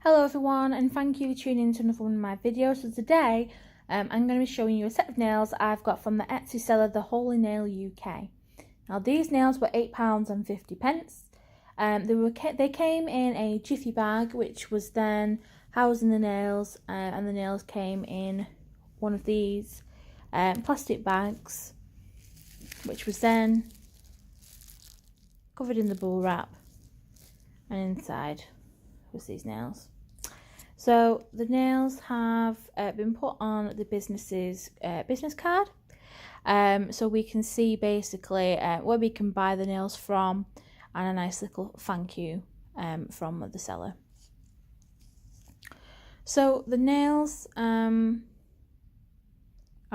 Hello everyone, and thank you for tuning in to another one of my videos. So today I'm going to be showing you a set of nails I've got from the Etsy seller The Holy Nail UK. Now these nails were £8.50. They came in a jiffy bag, which was then housing the nails, and the nails came in one of these plastic bags, which was then covered in the bubble wrap, and inside was these nails. So the nails have been put on the business's business card, so we can see basically where we can buy the nails from, and a nice little thank you from the seller. So the nails are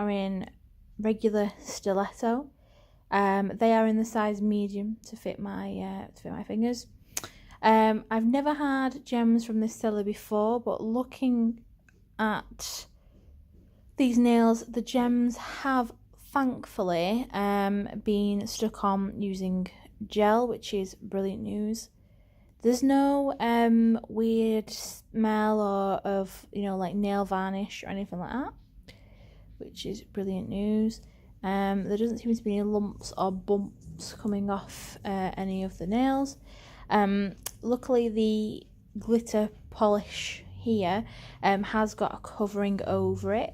in regular stiletto. They are in the size medium to fit my fingers. I've never had gems from this seller before, but looking at these nails, the gems have thankfully been stuck on using gel, which is brilliant news. There's no weird smell of like nail varnish or anything like that, which is brilliant news. There doesn't seem to be any lumps or bumps coming off any of the nails. Luckily the glitter polish here has got a covering over it,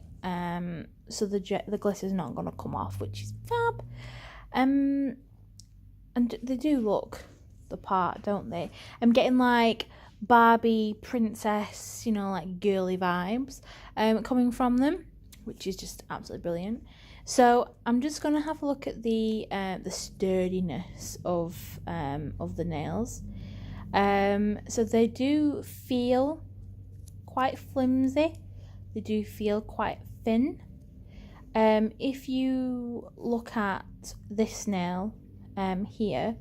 so the glitter is not going to come off, which is fab. And they do look the part, don't they? I'm getting like Barbie princess, like girly vibes coming from them, which is just absolutely brilliant. So I'm just going to have a look at the sturdiness of the nails. So they do feel quite flimsy. They do feel quite thin. If you look at this nail here,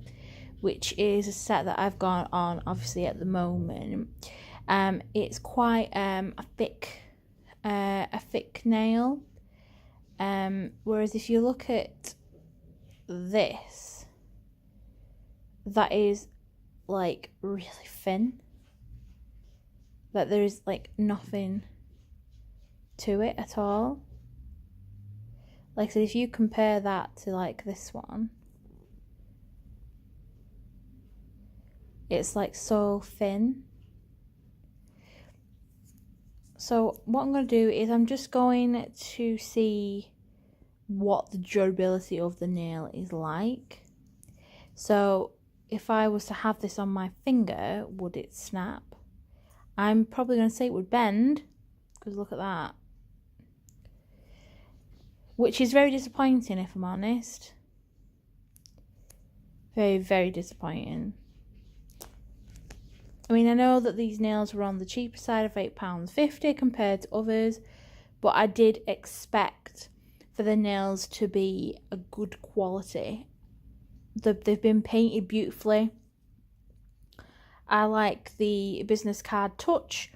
which is a set that I've got on obviously at the moment, it's quite a thick nail. Whereas if you look at this, that is like really thin, that there is like nothing to it at all. Like I said, if you compare that to like this one, it's like so thin. So what I'm going to do is I'm just going to see what the durability of the nail is like. So if I was to have this on my finger, would it snap? I'm probably going to say it would bend, because look at that. Which is very disappointing, if I'm honest. Very, very disappointing. I mean, I know that these nails were on the cheaper side of £8.50 compared to others, but I did expect for the nails to be a good quality. They've been painted beautifully. I like the business card touch,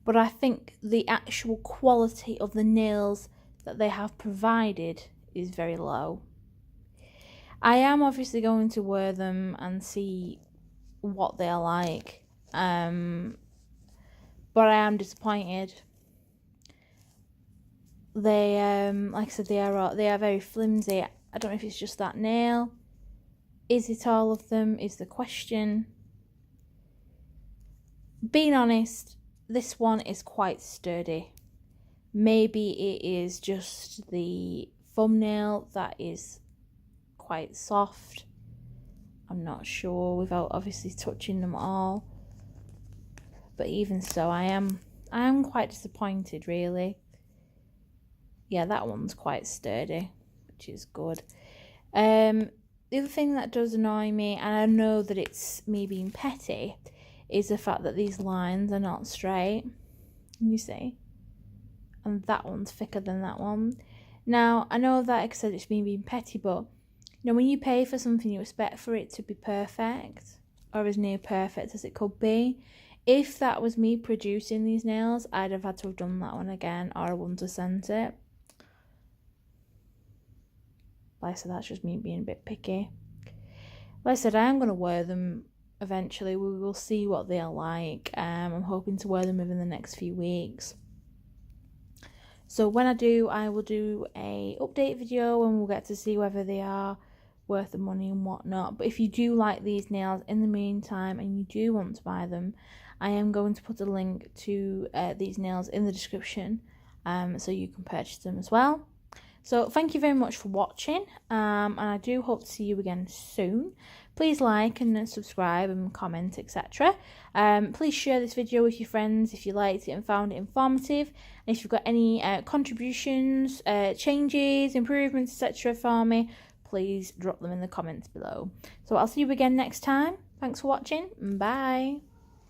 but I think the actual quality of the nails that they have provided is very low. I am obviously going to wear them and see what they're like, but I am disappointed. They like I said, they are very flimsy. I don't know if it's just that nail. Is it all of them is the question. Being honest, this one is quite sturdy. Maybe it is just the thumbnail that is quite soft. I'm not sure without obviously touching them all. But even so, I am quite disappointed, really. Yeah, that one's quite sturdy, which is good. The other thing that does annoy me, and I know that it's me being petty, is the fact that these lines are not straight. You see? And that one's thicker than that one. Now, I know that, like I said, it's me being petty, but when you pay for something, you expect for it to be perfect, or as near perfect as it could be. If that was me producing these nails, I'd have had to have done that one again, or I wouldn't have sent it. Like I said, that's just me being a bit picky. Like I said, I am going to wear them eventually. We will see what they're like. I'm hoping to wear them within the next few weeks. So when I do, I will do a update video and we'll get to see whether they are worth the money and whatnot. But if you do like these nails in the meantime and you do want to buy them, I am going to put a link to these nails in the description, so you can purchase them as well. So thank you very much for watching, and I do hope to see you again soon. Please like and subscribe and comment, etc. Please share this video with your friends if you liked it and found it informative. And if you've got any contributions, changes, improvements, etc. for me, please drop them in the comments below. So I'll see you again next time. Thanks for watching. Bye.